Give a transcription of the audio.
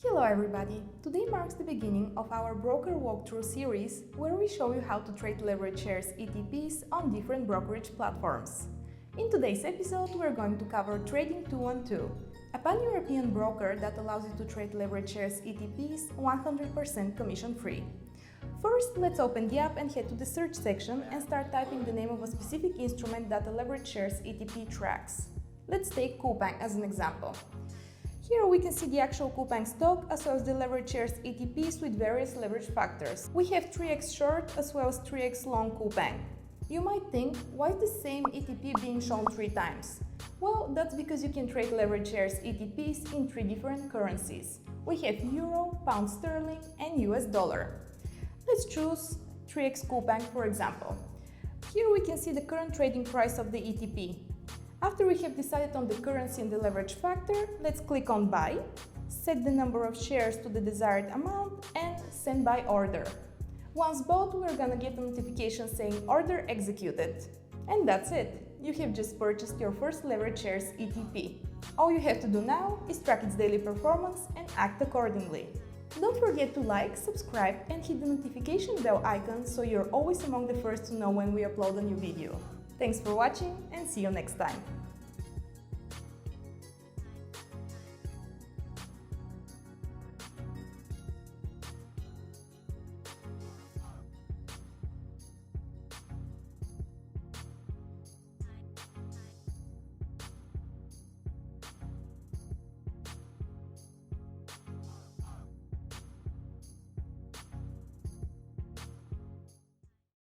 Hello everybody! Today marks the beginning of our broker walkthrough series where we show you how to trade leverage shares ETPs on different brokerage platforms. In today's episode, we're going to cover Trading 212, a pan-European broker that allows you to trade leverage shares ETPs 100% commission-free. First, let's open the app and head to the search section and start typing the name of a specific instrument that the leverage shares ETP tracks. Let's take Coupang as an example. Here we can see the actual Coupang stock as well as the leverage shares ETPs with various leverage factors. We have 3x short as well as 3x long Coupang. You might think, why is the same ETP being shown 3 times? Well, that's because you can trade leverage shares ETPs in 3 different currencies. We have Euro, Pound Sterling and US Dollar. Let's choose 3x Coupang for example. Here we can see the current trading price of the ETP. After we have decided on the currency and the leverage factor, let's click on Buy, set the number of shares to the desired amount and send buy order. Once bought, we're gonna get a notification saying Order executed. And that's it! You have just purchased your first leverage shares ETP. All you have to do now is track its daily performance and act accordingly. Don't forget to like, subscribe and hit the notification bell icon so you're always among the first to know when we upload a new video. Thanks for watching and see you next time!